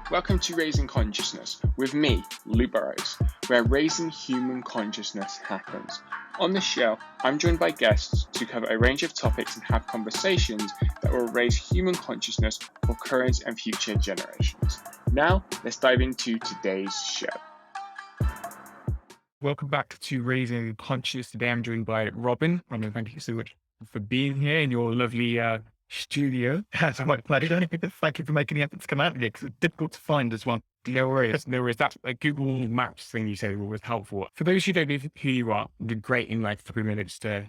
Welcome to Raising Consciousness with me, Lou Burrows, where raising human consciousness happens. On this show, I'm joined by guests to cover a range of topics and have conversations that will raise human consciousness for current and future generations. Now, let's dive into today's show. Welcome back to Raising Conscious. Today I'm joined by Robin. Robin, thank you so much for being here in your lovely studio. It's my pleasure. Thank you for making the effort to come out here because it's difficult to find as well. No worries. That Google Maps thing you said was helpful. For those who don't know who you are, it'd be great in like 3 minutes to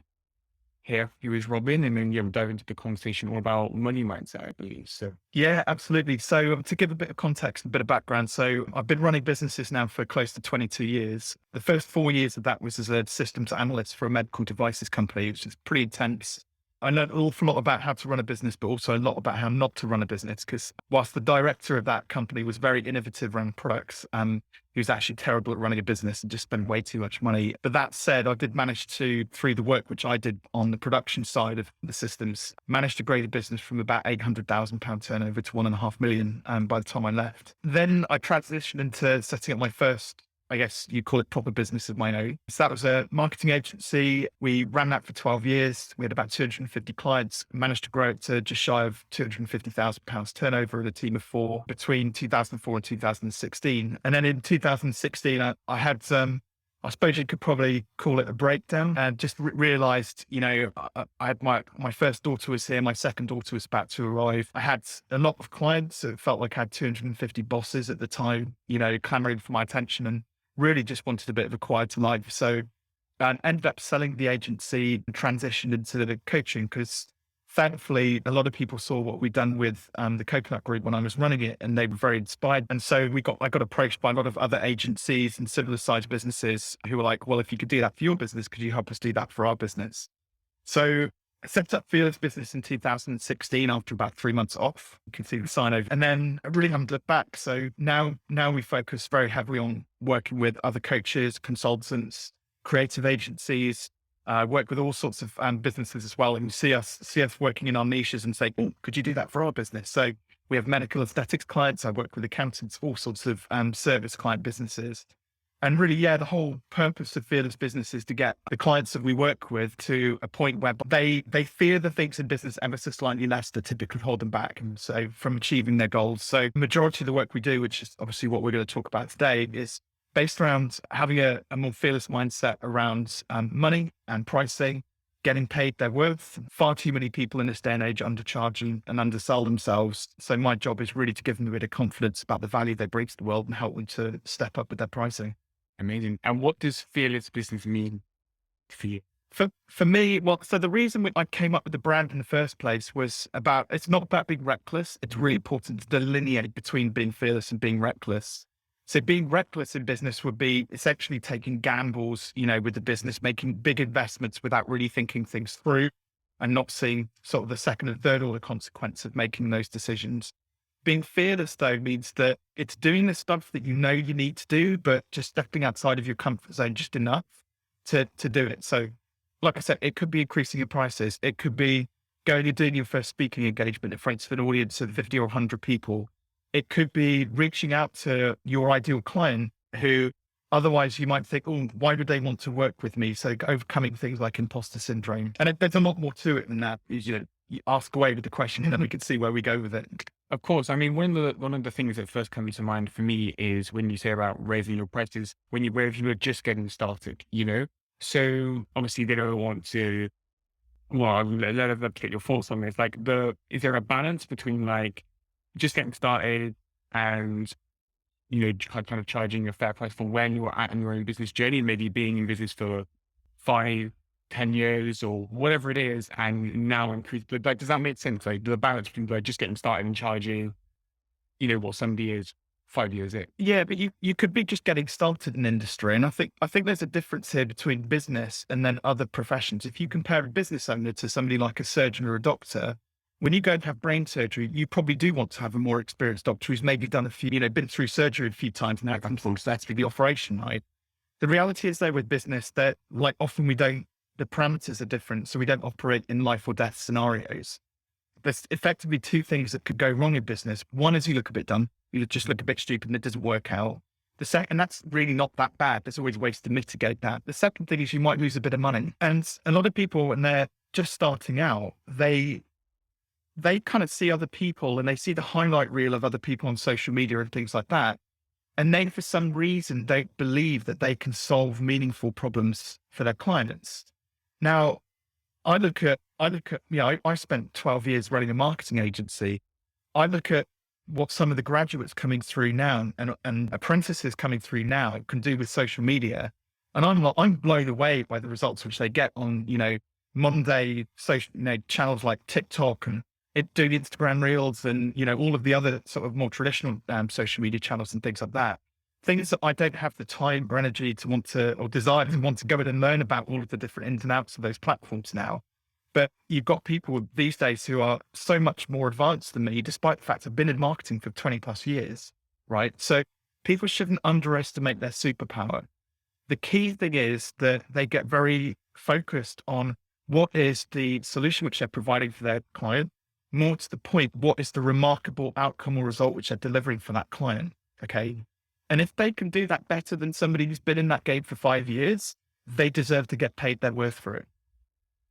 hear who is Robin, and then dive into the conversation all about money mindset, I believe. So yeah, absolutely. So to give a bit of context, a bit of background. So I've been running businesses now for close to 22 years. The first 4 years of that was as a systems analyst for a medical devices company, which is pretty intense. I learned an awful lot about how to run a business, but also a lot about how not to run a business. Because whilst the director of that company was very innovative around products, he was actually terrible at running a business and just spent way too much money. But that said, I did manage to, through the work which I did on the production side of the systems, managed to grow the business from about £800,000 turnover to 1.5 million by the time I left. Then I transitioned into setting up my first, I guess you call it, proper business of my own. So that was a marketing agency. We ran that for 12 years. We had about 250 clients, managed to grow it to just shy of £250,000 turnover with a team of 4 between 2004 and 2016. And then in 2016, I had, I suppose you could probably call it a breakdown, and just realized, I had my first daughter was here. My second daughter was about to arrive. I had a lot of clients. It felt like I had 250 bosses at the time, clamoring for my attention, and really just wanted a bit of a quieter life. So I ended up selling the agency and transitioned into the coaching because thankfully a lot of people saw what we'd done with the Coconut Group when I was running it, and they were very inspired. And so I got approached by a lot of other agencies and similar sized businesses who were like, well, if you could do that for your business, could you help us do that for our business? So I set up Fearless Business in 2016 after about 3 months off. You can see the sign over. And then I really haven't looked back. So now we focus very heavily on working with other coaches, consultants, creative agencies, work with all sorts of businesses as well. And you see us working in our niches and say, oh, could you do that for our business? So we have medical aesthetics clients. I work with accountants, all sorts of service client businesses. And really, the whole purpose of Fearless Business is to get the clients that we work with to a point where they fear the things in business ever so slightly less that typically hold them back, and so from achieving their goals. So the majority of the work we do, which is obviously what we're going to talk about today, is based around having a more fearless mindset around money and pricing, getting paid their worth. Far too many people in this day and age undercharge and undersell themselves. So my job is really to give them a bit of confidence about the value they bring to the world and help them to step up with their pricing. Amazing. And what does Fearless Business mean for you? For me, so the reason I came up with the brand in the first place was it's not about being reckless. It's really important to delineate between being fearless and being reckless. So being reckless in business would be essentially taking gambles, with the business, making big investments without really thinking things through and not seeing sort of the second and third order consequence of making those decisions. Being fearless, though, means that it's doing the stuff that you need to do, but just stepping outside of your comfort zone just enough to do it. So, like I said, it could be increasing your prices. It could be going and doing your first speaking engagement in front of an audience of 50 or 100 people. It could be reaching out to your ideal client who otherwise you might think, oh, why would they want to work with me? So overcoming things like imposter syndrome. And there's a lot more to it than that. You ask away with the question and then we can see where we go with it. Of course. I mean, one of the things that first comes to mind for me is when you say about raising your prices, when you are just getting started, So obviously they don't want to, well, let us get your thoughts on this. Like is there a balance between like just getting started and, kind of charging a fair price for when you are at in your own business journey, maybe being in business for 5, 10 years or whatever it is, and now increase, like, does that make sense? Like the balance between like just getting started and charging, what somebody is 5 years in. Yeah, but you could be just getting started in industry. And I think there's a difference here between business and then other professions. If you compare a business owner to somebody like a surgeon or a doctor, when you go and have brain surgery, you probably do want to have a more experienced doctor who's maybe done a few, been through surgery a few times and that's the operation, right? The reality is though with business that like often the parameters are different. So we don't operate in life or death scenarios. there's effectively two things that could go wrong in business. One is you look a bit dumb, you just look a bit stupid and it doesn't work out. The second, and that's really not that bad. There's always ways to mitigate that. The second thing is you might lose a bit of money. And a lot of people, when they're just starting out, they kind of see other people and they see the highlight reel of other people on social media and things like that. And they, for some reason, don't believe that they can solve meaningful problems for their clients. Now, I spent 12 years running a marketing agency. I look at what some of the graduates coming through now and apprentices coming through now can do with social media. And I'm blown away by the results which they get on, modern day social, channels like TikTok and doing Instagram reels and, all of the other sort of more traditional social media channels and things like that. Things that I don't have the time or energy to want to, or desire to want to go in and learn about all of the different ins and outs of those platforms now. But you've got people these days who are so much more advanced than me, despite the fact I've been in marketing for 20 plus years, right? So people shouldn't underestimate their superpower. The key thing is that they get very focused on what is the solution which they're providing for their client. More to the point, what is the remarkable outcome or result which they're delivering for that client? Okay. And if they can do that better than somebody who's been in that game for 5 years, they deserve to get paid their worth for it.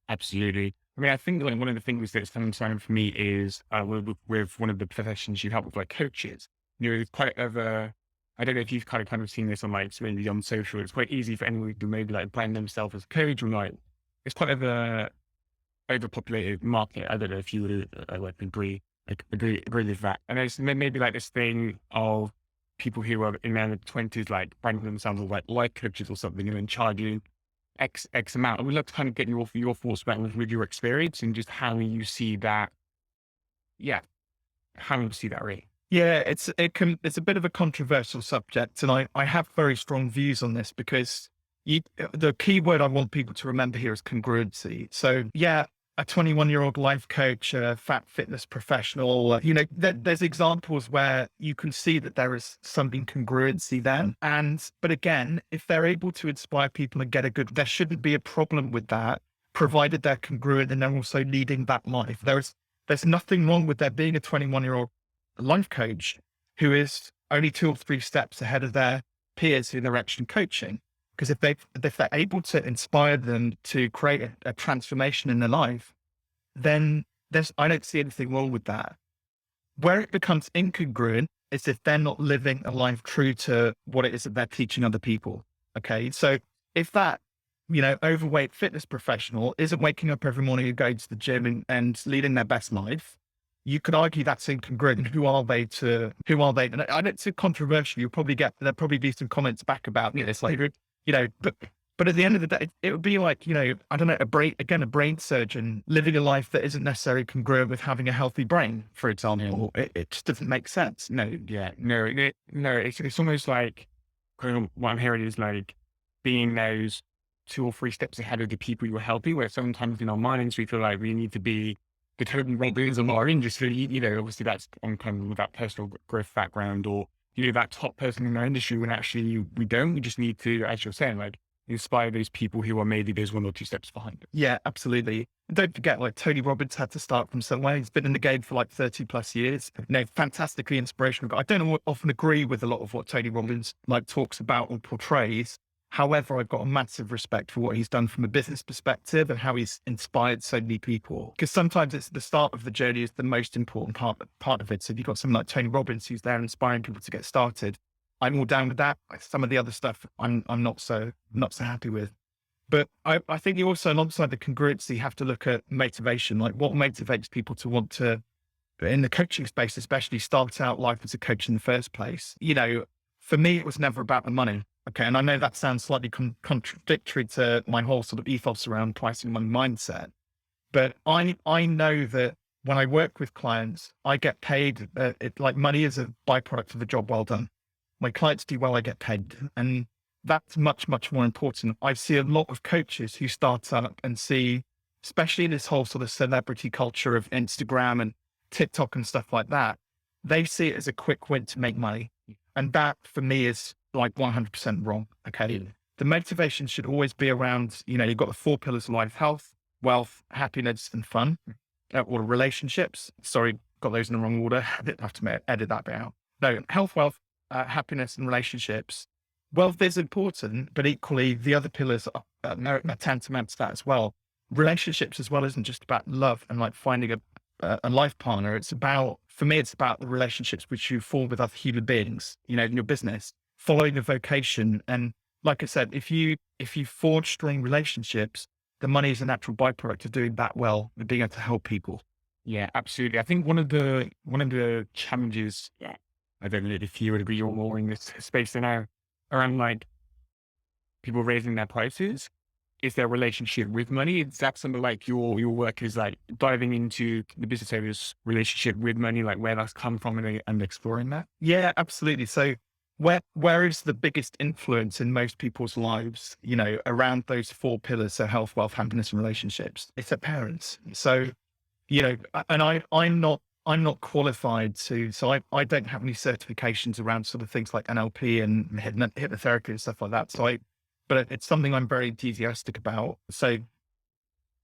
Absolutely. I mean, I think like one of the things that's sometimes for me is with one of the professions you help with, like coaches. It's quite of a, I don't know if you've kind of seen this on like maybe on social. It's quite easy for anyone to maybe like brand themselves as a coach, or like it's quite of a overpopulated market. I don't know if you would agree with that. And there's maybe like this thing of people who are in their 20s, like branding themselves as like life coaches or something, and then charging X amount. I would love to kind of get your thoughts back with your experience and just how you see that. Yeah, how you see that really. Yeah, it's a bit of a controversial subject, and I have very strong views on this because the key word I want people to remember here is congruency. So yeah, a 21-year-old life coach, a fat fitness professional, there's examples where you can see that there is some incongruency there. But again, if they're able to inspire people and there shouldn't be a problem with that, provided they're congruent and they're also leading that life. There's nothing wrong with there being a 21-year-old life coach who is only 2 or 3 steps ahead of their peers who they're actually coaching. Because if they're able to inspire them to create a transformation in their life, then I don't see anything wrong with that. Where it becomes incongruent is if they're not living a life true to what it is that they're teaching other people. Okay. So if that, overweight fitness professional isn't waking up every morning and going to the gym and leading their best life, you could argue that's incongruent. Who are they? And I don't see controversial. There'll probably be some comments back about, it's like, but at the end of the day, it would be like, I don't know, a brain surgeon living a life that isn't necessarily congruent with having a healthy brain, for example. It just doesn't make sense. No. Yeah, no, it's almost like kind of what I'm hearing is like being those 2 or 3 steps ahead of the people you're helping, where sometimes in our minds, we feel like we need to be the total Robins of our industry. Obviously that's on kind of with that personal growth background or, that top person in our industry, when actually we don't. We just need to, as you're saying, like inspire those people who are maybe those 1 or 2 steps behind. Yeah, absolutely. And don't forget, like Tony Robbins had to start from somewhere. He's been in the game for like 30 plus years. Fantastically inspirational guy. I don't often agree with a lot of what Tony Robbins like talks about or portrays. However, I've got a massive respect for what he's done from a business perspective and how he's inspired so many people. Because sometimes it's the start of the journey is the most important part of it. So if you've got someone like Tony Robbins who's there inspiring people to get started, I'm all down with that. Some of the other stuff I'm not so happy with. But I think you also, alongside the congruency, have to look at motivation. Like what motivates people to want to, in the coaching space, especially start out life as a coach in the first place. For me, it was never about the money. Okay. And I know that sounds slightly contradictory to my whole sort of ethos around pricing money mindset, but I know that when I work with clients, I get paid. Like money is a byproduct of a job well done. My clients do well, I get paid. And that's much, much more important. I see a lot of coaches who start up and see, especially in this whole sort of celebrity culture of Instagram and TikTok and stuff like that, they see it as a quick win to make money. And that for me is like 100% wrong. Okay. Yeah. The motivation should always be around, you've got the 4 pillars of life: health, wealth, happiness, and fun. or relationships. Sorry, got those in the wrong order. I didn't have to edit that bit out. No, health, wealth, happiness, and relationships. Wealth is important, but equally the other pillars are tantamount to that as well. Relationships as well isn't just about love and like finding a life partner. It's about, for me, it's about the relationships which you form with other human beings, you know, in your business, following a vocation. And like I said, if you forge strong relationships, the money is a natural byproduct of doing that well and being able to help people. Yeah, absolutely. I think one of the challenges, I don't know if you would agree or more in this space now, around like people raising their prices, is their relationship with money. Is that something like your work is like diving into the business owner's relationship with money, like where that's come from and exploring that? Yeah, absolutely. So where is the biggest influence in most people's lives, you know, around those four pillars? So health, wealth, happiness, and relationships. It's their parents. So, you know, and I'm not qualified to, so I don't have any certifications around sort of things like NLP and hypnotherapy and stuff like that. But it's something I'm very enthusiastic about. So,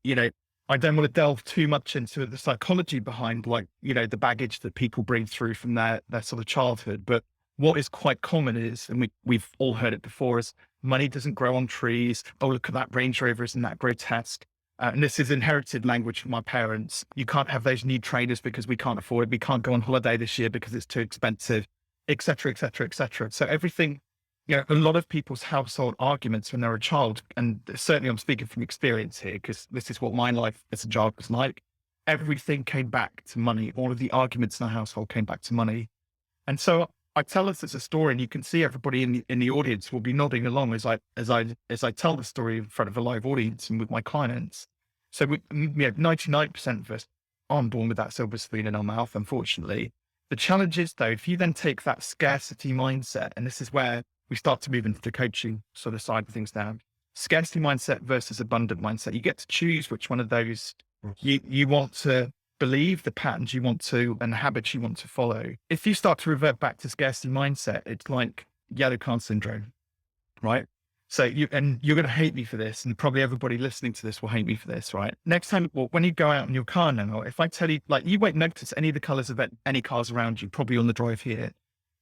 you know, I don't want to delve too much into the psychology behind, like, you know, the baggage that people bring through from their sort of childhood. But what is quite common is, and we've all heard it before, is money doesn't grow on trees. Oh, look at that Range Rover, isn't that grotesque? And this is inherited language from my parents. You can't have those new trainers because we can't afford it. We can't go on holiday this year because it's too expensive, et cetera, et cetera, et cetera. So everything, you know, a lot of people's household arguments when they're a child, and certainly I'm speaking from experience here because this is what my life as a child was like. Everything came back to money. All of the arguments in our household came back to money. And so I tell this as a story, and you can see everybody in the audience will be nodding along as I tell the story in front of a live audience and with my clients. So we have 99% of us aren't born with that silver spoon in our mouth, unfortunately. The challenge is though, if you then take that scarcity mindset, and this is where we start to move into the coaching sort of side of things now, scarcity mindset versus abundant mindset, you get to choose which one of those you want to believe, the patterns you want to, and the habits you want to follow. If you start to revert back to scarcity mindset, it's like yellow card syndrome, right? So you're going to hate me for this, and probably everybody listening to this will hate me for this, right? Next time, well, when you go out in your car now, if I tell you, like, you won't notice any of the colors of any cars around you, probably on the drive here.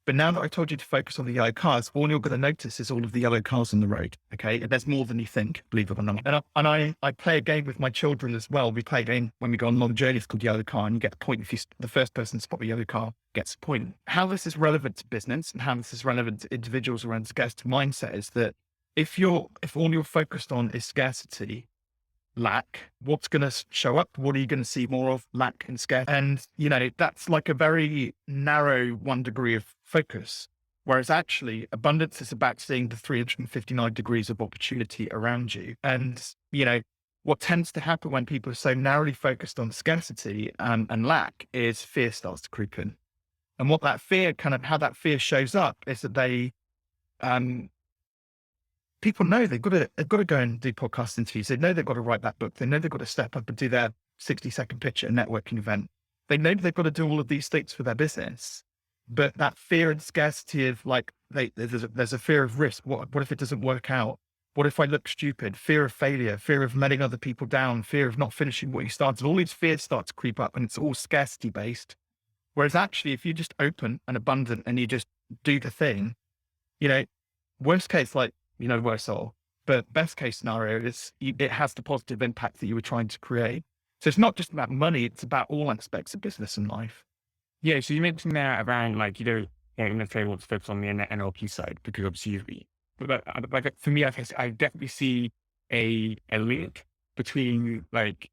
But now that I told you to focus on the yellow cars, all you're going to notice is all of the yellow cars on the road. Okay. And there's more than you think, believe it or not. And I play a game with my children as well. We play a game when we go on long journeys called Yellow Car, and you get a point if the first person to spot the yellow car gets a point. How this is relevant to business and how this is relevant to individuals around scarcity mindset is that if all you're focused on is scarcity, lack, what's going to show up? What are you going to see more of? Lack and scarcity. And, you know, that's like a very narrow 1 degree of focus. Whereas actually abundance is about seeing the 359 degrees of opportunity around you. And, you know, what tends to happen when people are so narrowly focused on scarcity and lack is fear starts to creep in. And what that fear how that fear shows up is that people know they've got to go and do podcast interviews. They know they've got to write that book. They know they've got to step up and do their 60-second pitch at a networking event. They know they've got to do all of these things for their business. But that fear and scarcity of like, there's a fear of risk. What if it doesn't work out? What if I look stupid? Fear of failure, fear of letting other people down, fear of not finishing what you started. All these fears start to creep up, and it's all scarcity based. Whereas actually, if you're just open and abundant and you just do the thing, you know, worst case, like, you know, worse all, but best case scenario is it has the positive impact that you were trying to create. So it's not just about money, it's about all aspects of business and life. Yeah. So you mentioned there around like, you know, let's say want to focus on the NLP side, because obviously but like for me, I definitely see a link between like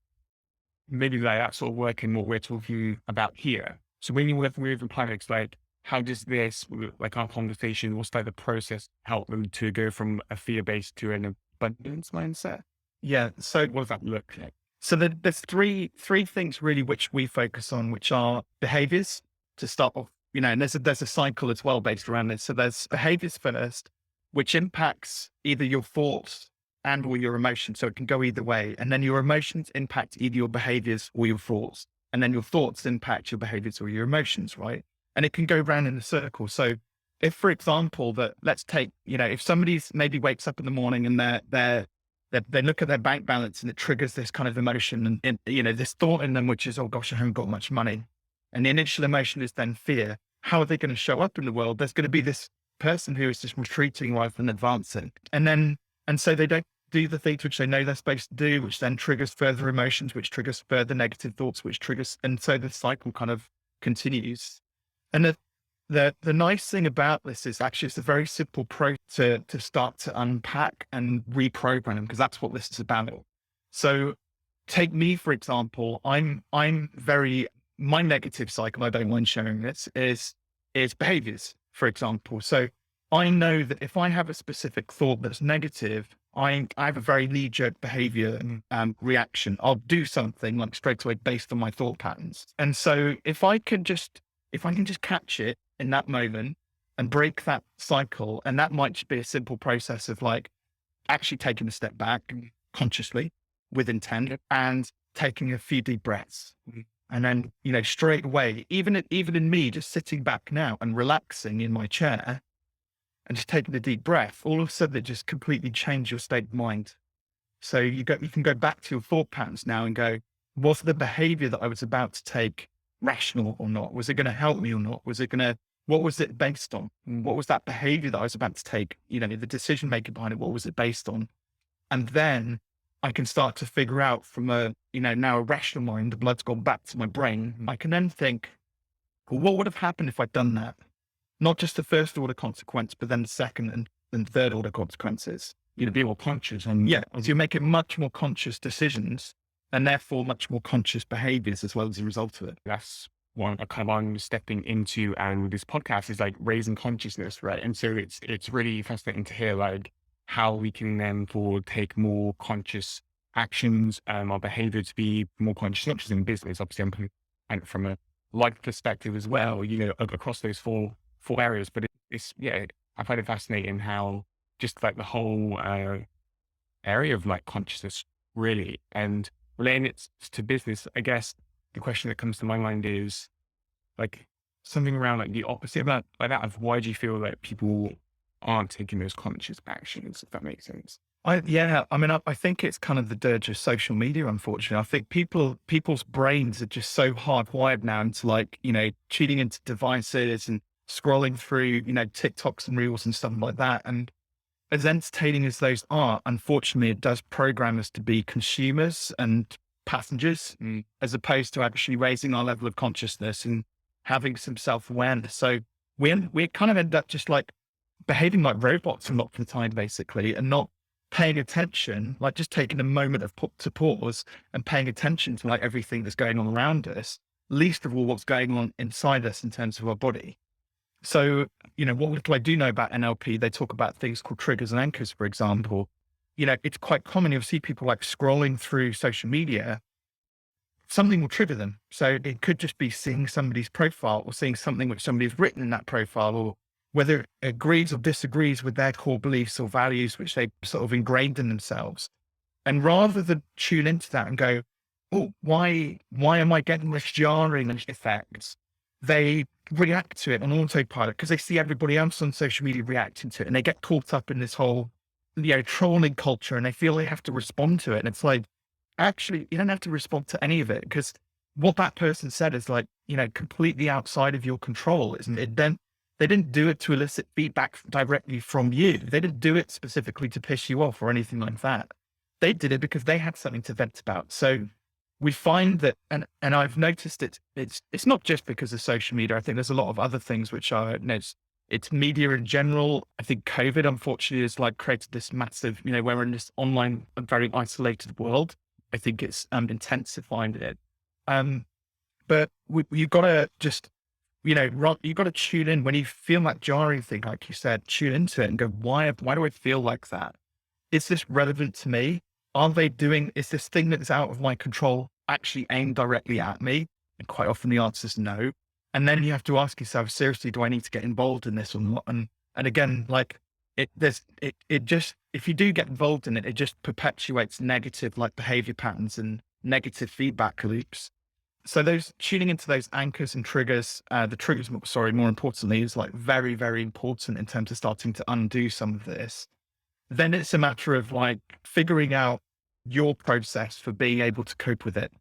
maybe like that sort of work and what we're talking about here. So when you work with clients, like how does this, like our conversation, what's like the process help them to go from a fear-based to an abundance mindset? Yeah. So what does that look like? So there's three things really which we focus on, which are behaviors to start off, you know, and there's a cycle as well based around this. So there's behaviors first, which impacts either your thoughts and or your emotions. So it can go either way. And then your emotions impact either your behaviors or your thoughts. And then your thoughts impact your behaviors or your emotions, right? And it can go round in a circle. So if, for example, let's take, you know, if somebody's maybe wakes up in the morning and they're they look at their bank balance and it triggers this kind of emotion and this thought in them, which is, oh gosh, I haven't got much money. And the initial emotion is then fear. How are they going to show up in the world? There's going to be this person who is just retreating rather than advancing. And so they don't do the things which they know they're supposed to do, which then triggers further emotions, which triggers further negative thoughts, and so the cycle kind of continues. And the nice thing about this is actually it's a very simple to start to unpack and reprogram, because that's what this is about. So take me, for example, my negative cycle, I don't mind sharing this, is behaviors, for example. So I know that if I have a specific thought that's negative, I have a very knee-jerk behavior reaction. I'll do something like straight away based on my thought patterns. And so if I can just catch it in that moment and break that cycle, and that might just be a simple process of like actually taking a step back consciously with intent and taking a few deep breaths. And then, straight away, even in me just sitting back now and relaxing in my chair and just taking a deep breath, all of a sudden it just completely changed your state of mind. So you can go back to your thought patterns now and go, was the behavior that I was about to take rational or not? Was it going to help me or not? What was it based on? What was that behavior that I was about to take? The decision making behind it, what was it based on? And then I can start to figure out from now a rational mind, the blood's gone back to my brain. I can then think, well, what would have happened if I'd done that? Not just the first order consequence, but then the second and third order consequences. Be more conscious. And so you're making much more conscious decisions and therefore much more conscious behaviors as well as a result of it. That's one kind of I'm stepping into, and with this podcast is like raising consciousness, right? And so it's really fascinating to hear like how we can then take more conscious actions, our behavior to be more conscious, not just in business, obviously I'm putting it from a life perspective as well, across those four areas. But I find it fascinating how just like the whole area of like consciousness really, and relating it to business, I guess the question that comes to my mind is like something around like the opposite about like that of why do you feel like people aren't taking those conscious actions, if that makes sense? I think it's kind of the dirge of social media, unfortunately. I think people's brains are just so hardwired now into like, tuning into devices and scrolling through, TikToks and reels and stuff like that. And as entertaining as those are, unfortunately, it does program us to be consumers and passengers, as opposed to actually raising our level of consciousness and having some self-awareness. So we kind of end up just like behaving like robots a lot of the time, basically, and not paying attention, like just taking a moment to pause and paying attention to like everything that's going on around us, least of all what's going on inside us in terms of our body. So, what little I do know about NLP, they talk about things called triggers and anchors, for example. It's quite common. You'll see people like scrolling through social media, something will trigger them. So it could just be seeing somebody's profile or seeing something which somebody's written in that profile, or whether it agrees or disagrees with their core beliefs or values, which they sort of ingrained in themselves. And rather than tune into that and go, oh, why am I getting this jarring effect? They react to it on autopilot because they see everybody else on social media reacting to it, and they get caught up in this whole, trolling culture, and they feel they have to respond to it. And it's like, actually, you don't have to respond to any of it, because what that person said is like, completely outside of your control, isn't it? Then they didn't do it to elicit feedback directly from you. They didn't do it specifically to piss you off or anything like that. They did it because they had something to vent about. So we find that, and I've noticed it's not just because of social media. I think there's a lot of other things which are, it's media in general. I think COVID, unfortunately, has like created this massive, we're in this online, very isolated world. I think it's intensifying it. But you've got to just, you've got to tune in when you feel that jarring thing, like you said, tune into it and go, why do I feel like that? Is this relevant to me? Is this thing that's out of my control actually aimed directly at me? And quite often the answer is no. And then you have to ask yourself, seriously, do I need to get involved in this or not? And again, like if you do get involved in it, it just perpetuates negative like behavior patterns and negative feedback loops. So tuning into those anchors and triggers, more importantly, is like very, very important in terms of starting to undo some of this. then it's a matter of like figuring out your process for being able to cope with it.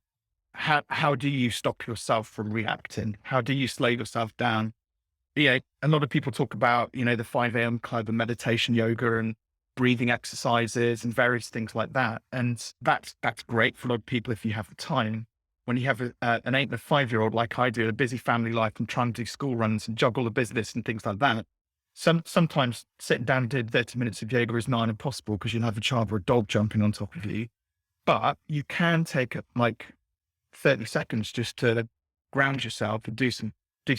How do you stop yourself from reacting? How do you slow yourself down? A lot of people talk about, the 5 a.m. club and meditation, yoga and breathing exercises and various things like that. And that's great for a lot of people if you have the time. When you have an 8 and a 5-year-old like I do, a busy family life and trying to do school runs and juggle the business and things like that, sometimes sitting down and doing 30 minutes of yoga is not impossible because you'll have a child or a dog jumping on top of you. But you can take like 30 seconds just to ground yourself and do some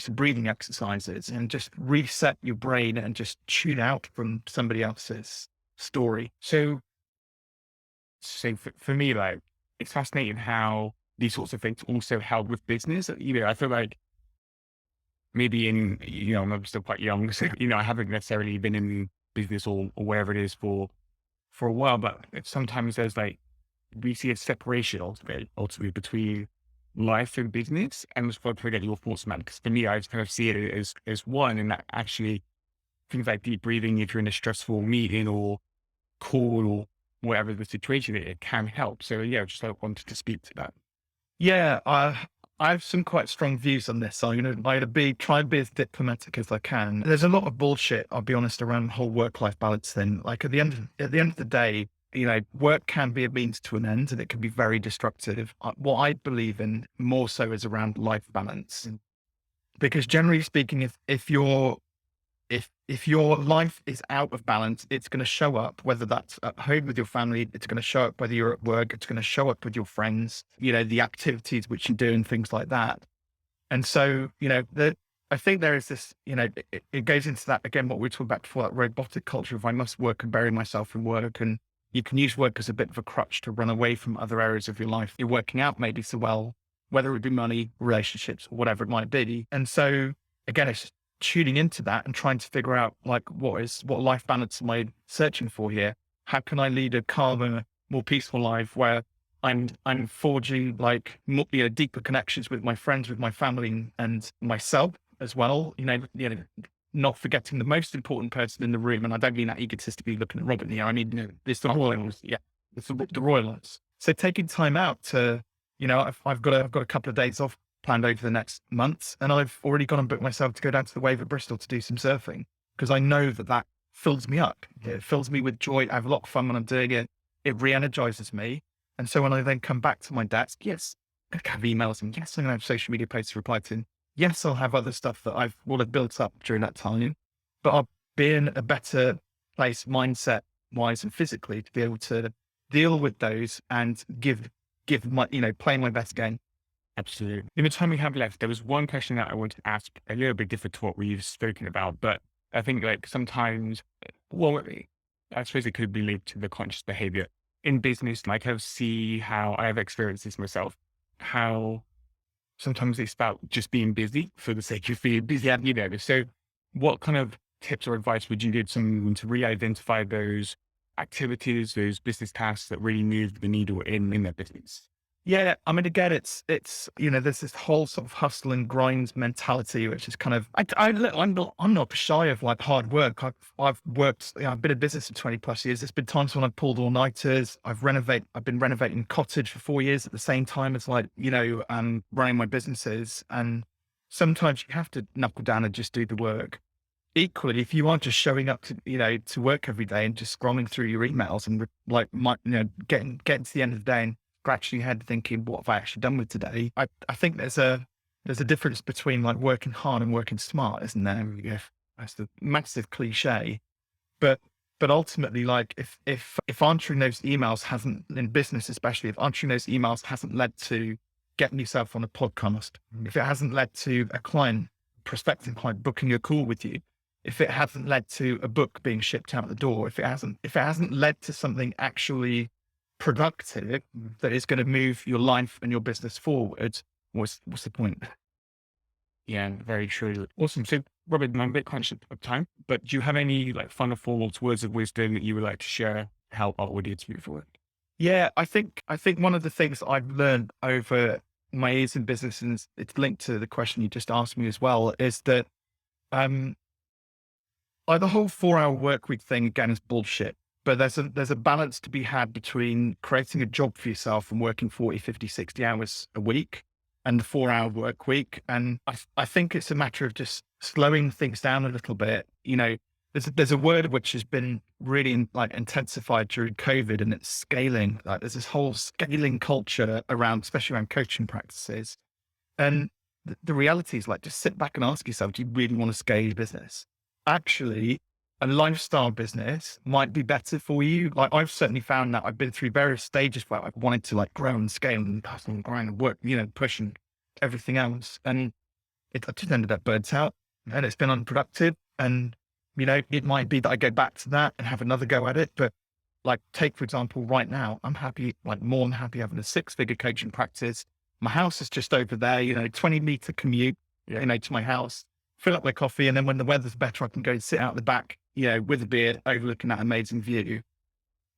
breathing exercises and just reset your brain and just tune out from somebody else's story. So for me, like, it's fascinating how these sorts of things also help with business. I feel like maybe I'm still quite young, so, I haven't necessarily been in business or wherever it is for a while, but sometimes there's like, we see a separation ultimately between life and business, and just want to get your thoughts on that. Because for me, I just kind of see it as one, and that actually things like deep breathing, if you're in a stressful meeting or call or whatever the situation, it can help. So yeah, just like wanted to speak to that. Yeah, I have some quite strong views on this. So I'm going to try and be as diplomatic as I can. There's a lot of bullshit, I'll be honest, around the whole work-life balance thing. Like at the end of the day, work can be a means to an end and it can be very destructive. What I believe in more so is around life balance. Because generally speaking, if your life is out of balance, it's going to show up, whether that's at home with your family, it's going to show up whether you're at work, it's going to show up with your friends, the activities which you do and things like that. And so, I think there is this, it goes into that, again, what we were talking about before, that robotic culture of I must work and bury myself in work. And you can use work as a bit of a crutch to run away from other areas of your life you're working out maybe so well, whether it be money, relationships, or whatever it might be. And so, again, it's tuning into that and trying to figure out like what life balance am I searching for here? How can I lead a calmer, more peaceful life where I'm forging like more, deeper connections with my friends, with my family and myself as well, not forgetting the most important person in the room. And I don't mean that egotistically looking at Robin here. I mean, it's the royals. Yeah, it's the royals. So taking time out to, I've got a couple of days off planned over the next months, and I've already gone and booked myself to go down to the Wave at Bristol to do some surfing because I know that fills me up. It fills me with joy. I have a lot of fun when I'm doing it. It re-energizes me. And so when I then come back to my desk, yes, I have emails and yes, I'm going to have social media posts to reply to. Yes, I'll have other stuff that will have built up during that time, but I'll be in a better place mindset wise and physically to be able to deal with those and give my, playing my best game. Absolutely. In the time we have left, there was one question that I wanted to ask, a little bit different to what we've spoken about, but I think like sometimes, well, I suppose it could be linked to the conscious behavior in business. Like I see how I have experienced this myself, how sometimes it's about just being busy for the sake of being busy. So what kind of tips or advice would you give someone to re-identify those activities, those business tasks that really move the needle in their business? Yeah, I mean, again, it's there's this whole sort of hustle and grind mentality, which is kind of I'm not shy of like hard work. I've worked, I've been in business for 20 plus years. There's been times when I've pulled all nighters. I've been renovating cottage for 4 years at the same time as running my businesses. And sometimes you have to knuckle down and just do the work. Equally, if you aren't just showing up to work every day and just scrolling through your emails and getting to the end of the day and scratching your head thinking, what have I actually done with today? I think there's a difference between like working hard and working smart, isn't there? That's the massive cliche. But ultimately, like if answering those emails hasn't, in business especially, if answering those emails hasn't led to getting yourself on a podcast, if it hasn't led to a prospective client booking a call with you, if it hasn't led to a book being shipped out the door, if it hasn't led to something actually productive that is going to move your life and your business forward, what's the point? Yeah, very true. Awesome. So Robin, I'm a bit conscious of time, but do you have any like final thoughts, words of wisdom that you would like to share to help our audience move forward? Yeah, I think one of the things I've learned over my years in business, and it's linked to the question you just asked me as well, is that the whole 4-hour work week thing again is bullshit. But there's a balance to be had between creating a job for yourself and working 40, 50, 60 hours a week and the 4-hour work week. And I think it's a matter of just slowing things down a little bit. You know, there's a word which has been really like intensified during COVID, and it's scaling. Like there's this whole scaling culture around, especially around coaching practices. And the reality is, like, just sit back and ask yourself, do you really want to scale your business? Actually, a lifestyle business might be better for you. Like I've certainly found that I've been through various stages where I've wanted to like grow and scale and hustle and grind and work, you know, push and everything else. And I just ended up burnt out and it's been unproductive. And, you know, it might be that I go back to that and have another go at it. But like, take, for example, right now, I'm happy, like more than happy having a 6-figure coaching practice. My house is just over there, you know, 20-meter commute, you know, to my house, fill up my coffee. And then when the weather's better, I can go and sit out the back, you know, with a beer overlooking that amazing view.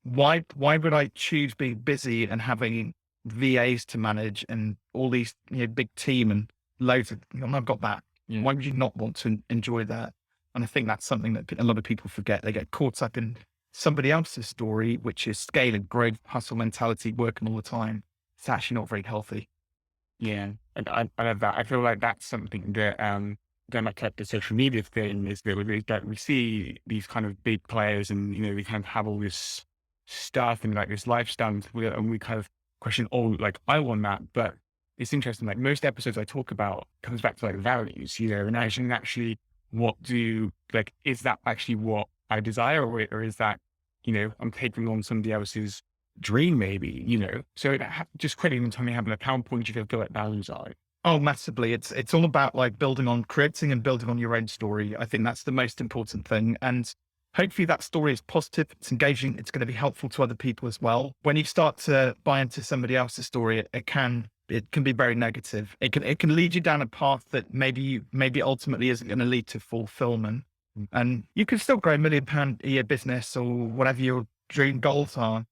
Why would I choose being busy and having VAs to manage and all these, you know, big team and loads of, you know, I've got that. Yeah. Why would you not want to enjoy that? And I think that's something that a lot of people forget. They get caught up in somebody else's story, which is scale and growth, hustle mentality, working all the time. It's actually not very healthy. Yeah. And I love that. I feel like that's something that, going back to the social media thing, is that we see these kind of big players and, you know, we kind of have all this stuff and like this lifestyle and we kind of question, oh, like I want that. But it's interesting, like most episodes I talk about comes back to like values, you know, and actually is that actually what I desire or is that, you know, I'm taking on somebody else's dream maybe, you know? So just creating and having a PowerPoint, you feel like values are. Oh, massively. It's all about like creating and building on your own story. I think that's the most important thing. And hopefully that story is positive, it's engaging, it's going to be helpful to other people as well. When you start to buy into somebody else's story, it can be very negative. It can lead you down a path that maybe ultimately isn't going to lead to fulfillment. And you can still grow £1 million a year business or whatever your dream goals are.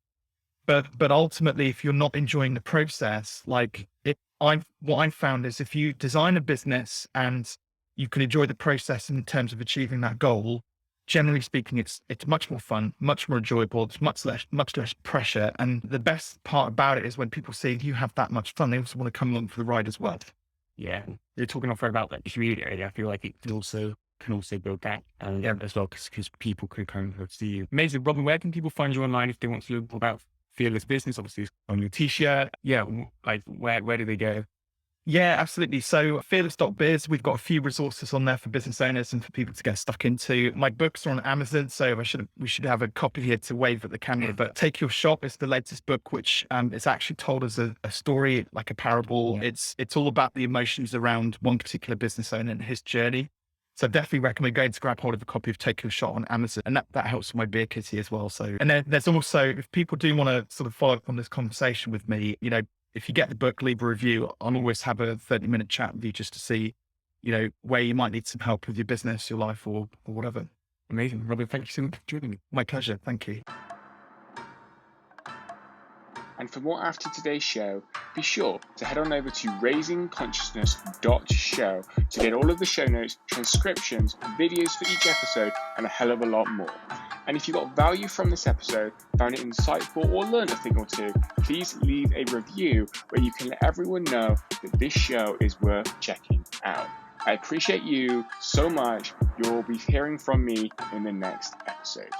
But ultimately, if you're not enjoying the process, what I've found is if you design a business and you can enjoy the process in terms of achieving that goal, generally speaking, it's much more fun, much more enjoyable. It's much less pressure. And the best part about it is when people see you have that much fun, they also want to come along for the ride as well. Yeah. You're talking often about like community. I feel like it can also build that as well because people can kind of see you. Amazing. Robin, where can people find you online if they want to learn more about Fearless Business? Obviously it's on your t-shirt. Yeah. Like where do they go? Yeah, absolutely. So fearless.biz, we've got a few resources on there for business owners and for people to get stuck into. My books are on Amazon, so we should have a copy here to wave at the camera. But Take Your Shot is the latest book, which is actually told as a story, like a parable. Yeah. It's all about the emotions around one particular business owner and his journey. So definitely recommend going to grab hold of a copy of Take Your Shot on Amazon. And that helps with my beer kitty as well. So, and then there's also, if people do want to sort of follow up on this conversation with me, you know, if you get the book, leave a review. I'll always have a 30-minute chat with you just to see, you know, where you might need some help with your business, your life or whatever. Amazing. Robin, thank you so much for joining me. My pleasure. Thank you. And for more after today's show, be sure to head on over to raisingconsciousness.show to get all of the show notes, transcriptions, videos for each episode, and a hell of a lot more. And if you got value from this episode, found it insightful, or learned a thing or two, please leave a review where you can let everyone know that this show is worth checking out. I appreciate you so much. You'll be hearing from me in the next episode.